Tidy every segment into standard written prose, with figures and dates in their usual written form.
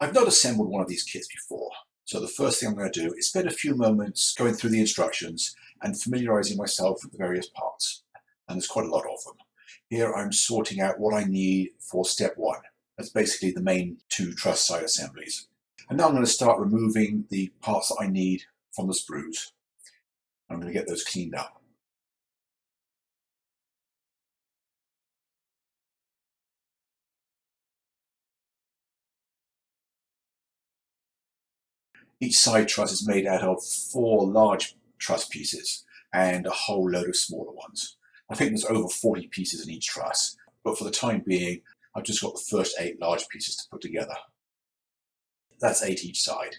I've not assembled one of these kits before, so the first thing I'm going to do is spend a few moments going through the instructions and familiarizing myself with the various parts. And there's quite a lot of them. Here I'm sorting out what I need for step one. That's basically the main two truss side assemblies. And now I'm going to start removing the parts that I need from the sprues. I'm going to get those cleaned up. Each side truss is made out of 4 large truss pieces and a whole load of smaller ones. I think there's over 40 pieces in each truss, but for the time being, I've just got the first 8 large pieces to put together. That's 8 each side.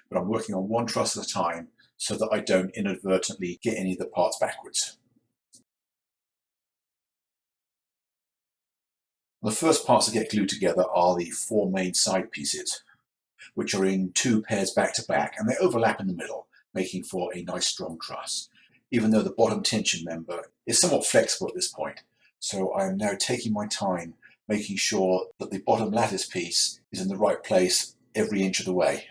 But I'm working on one truss at a time so that I don't inadvertently get any of the parts backwards. The first parts that get glued together are the 4 main side pieces, which are in 2 pairs back to back, and they overlap in the middle, making for a nice strong truss, even though the bottom tension member is somewhat flexible at this point. So I am now taking my time, making sure that the bottom lattice piece is in the right place every inch of the way.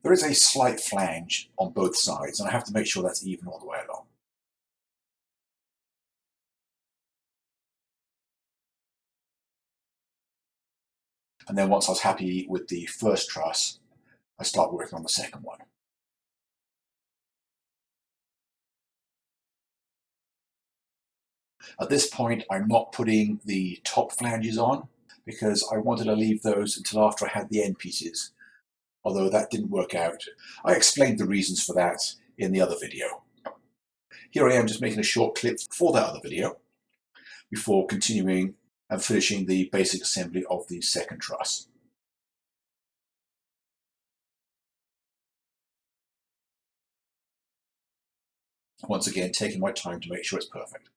There is a slight flange on both sides, and I have to make sure that's even all the way along. And then once I was happy with the first truss, I start working on the second one. At this point, I'm not putting the top flanges on because I wanted to leave those until after I had the end pieces, although that didn't work out. I explained the reasons for that in the other video. Here I am just making a short clip for that other video before continuing and finishing the basic assembly of the second truss. Once again, taking my time to make sure it's perfect.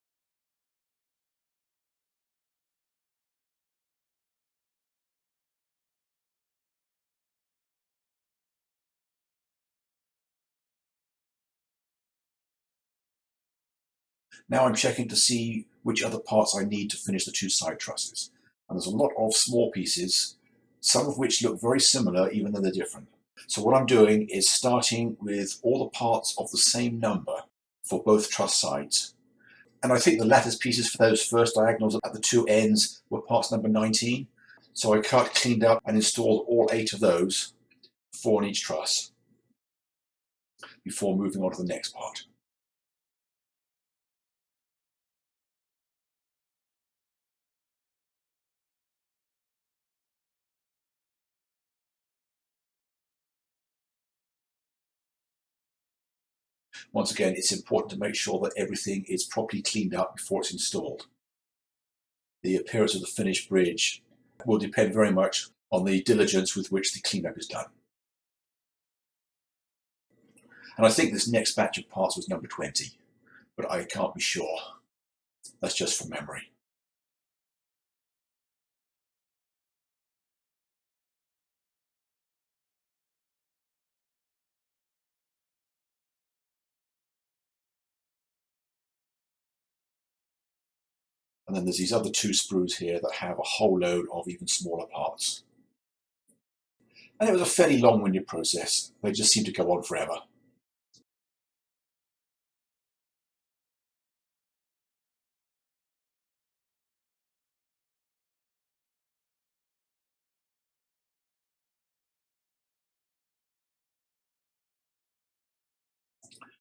Now I'm checking to see which other parts I need to finish the 2 side trusses. And there's a lot of small pieces, some of which look very similar even though they're different. So what I'm doing is starting with all the parts of the same number for both truss sides. And I think the lattice pieces for those first diagonals at the 2 ends were parts number 19. So I cut, cleaned up and installed all 8 of those, 4 in each truss, before moving on to the next part. Once again, it's important to make sure that everything is properly cleaned up before it's installed. The appearance of the finished bridge will depend very much on the diligence with which the cleanup is done. And I think this next batch of parts was number 20, but I can't be sure. That's just from memory. And then there's these other 2 sprues here that have a whole load of even smaller parts. And it was a fairly long-winded process. They just seemed to go on forever.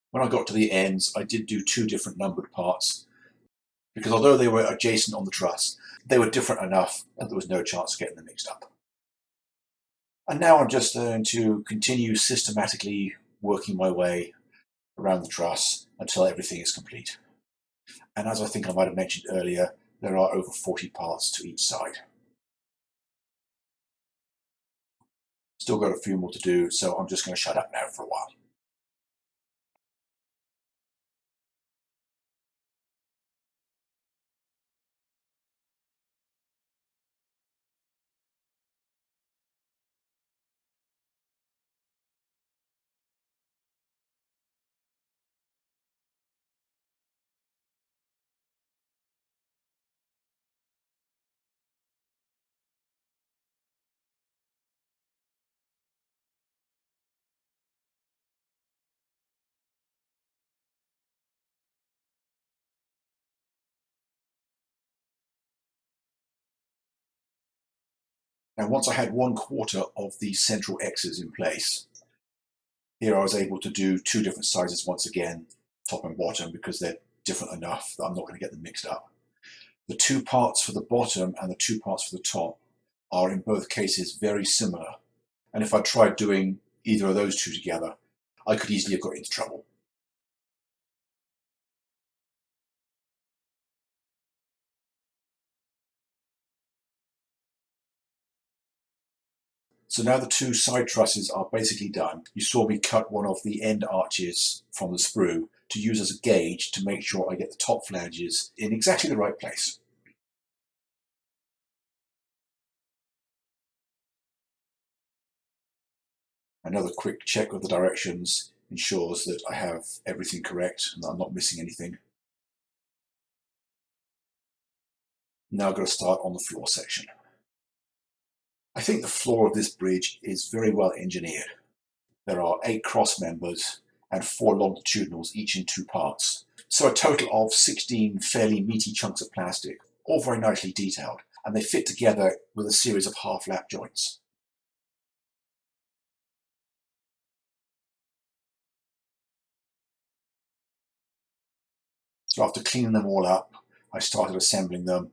When I got to the ends, I did do 2 different numbered parts, because although they were adjacent on the truss, they were different enough that there was no chance of getting them mixed up. And now I'm just going to continue systematically working my way around the truss until everything is complete. And as I think I might have mentioned earlier, there are over 40 parts to each side. Still got a few more to do, so I'm just going to shut up now for a while. Now once I had 1/4 of the central X's in place, here I was able to do two different sizes once again, top and bottom, because they're different enough that I'm not going to get them mixed up. The two parts for the bottom and the two parts for the top are in both cases very similar. And if I tried doing either of those two together, I could easily have got into trouble. So now the two side trusses are basically done. You saw me cut one of the end arches from the sprue to use as a gauge to make sure I get the top flanges in exactly the right place. Another quick check of the directions ensures that I have everything correct and that I'm not missing anything. Now I'm going to start on the floor section. I think the floor of this bridge is very well engineered. There are 8 cross members and 4 longitudinals, each in 2 parts. So a total of 16 fairly meaty chunks of plastic, all very nicely detailed, and they fit together with a series of half-lap joints. So after cleaning them all up, I started assembling them.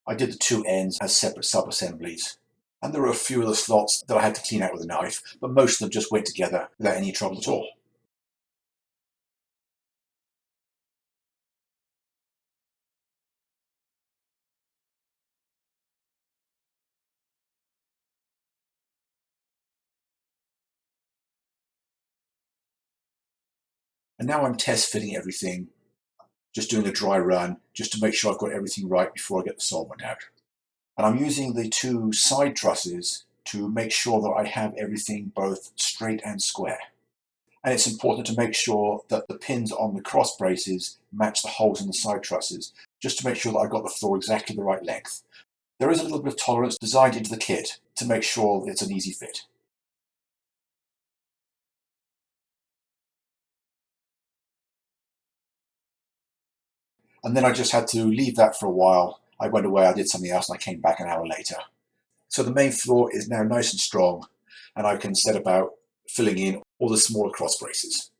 I did the two ends as separate sub-assemblies. And there were a few of the slots that I had to clean out with a knife, but most of them just went together without any trouble at all. And now I'm test fitting everything, just doing a dry run, just to make sure I've got everything right before I get the solvent out. And I'm using the two side trusses to make sure that I have everything both straight and square. And it's important to make sure that the pins on the cross braces match the holes in the side trusses, just to make sure that I've got the floor exactly the right length. There is a little bit of tolerance designed into the kit to make sure it's an easy fit. And then I just had to leave that for a while. I went away, I did something else, and I came back an hour later. So the main floor is now nice and strong, and I can set about filling in all the smaller cross braces.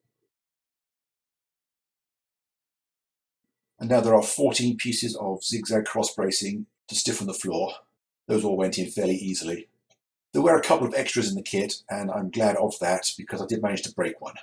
And now there are 14 pieces of zigzag cross bracing to stiffen the floor. Those all went in fairly easily. There were a couple of extras in the kit, and I'm glad of that because I did manage to break one.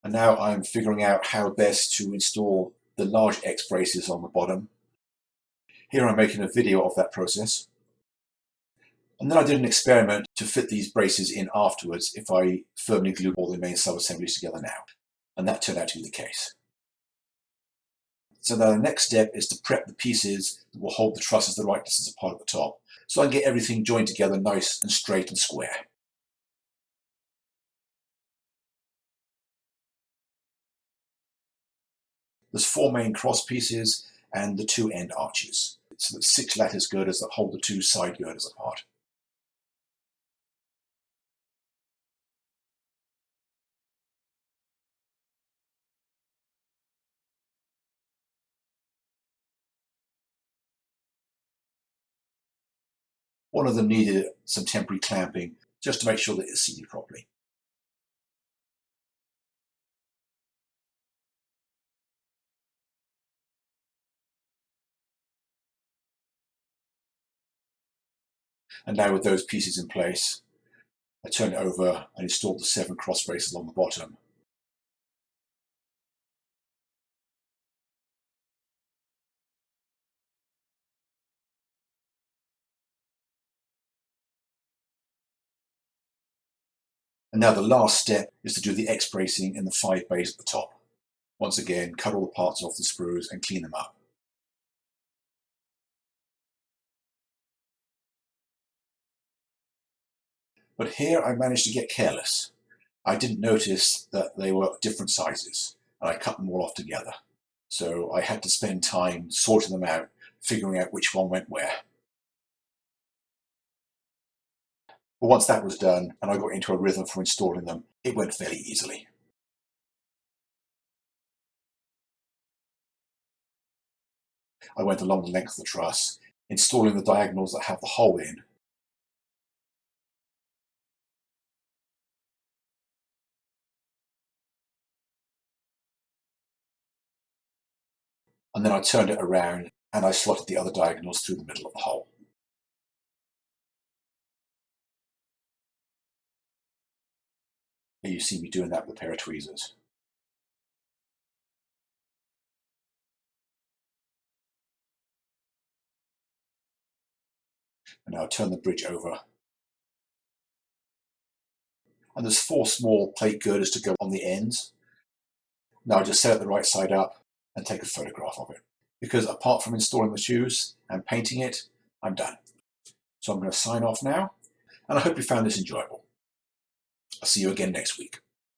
And now I'm figuring out how best to install the large X braces on the bottom. Here I'm making a video of that process. And then I did an experiment to fit these braces in afterwards if I firmly glued all the main sub-assemblies together now. And that turned out to be the case. So now the next step is to prep the pieces that will hold the trusses the right distance apart at the top, so I can get everything joined together nice and straight and square. There's 4 main cross pieces and the 2 end arches. So there's 6 lattice girders that hold the 2 side girders apart. One of them needed some temporary clamping just to make sure that it's seated properly. And now with those pieces in place, I turned it over and installed the 7 cross braces along the bottom. And now the last step is to do the X bracing in the 5 bays at the top. Once again, cut all the parts off the sprues and clean them up. But here I managed to get careless. I didn't notice that they were different sizes, and I cut them all off together. So I had to spend time sorting them out, figuring out which one went where. But once that was done and I got into a rhythm for installing them, it went fairly easily. I went along the length of the truss, installing the diagonals that have the hole in, and then I turned it around and I slotted the other diagonals through the middle of the hole. Here you see me doing that with a pair of tweezers. And now I turn the bridge over. And there's 4 small plate girders to go on the ends. Now I just set it the right side up and take a photograph of it. Because apart from installing the shoes and painting it, I'm done. So I'm going to sign off now, and I hope you found this enjoyable. I'll see you again next week.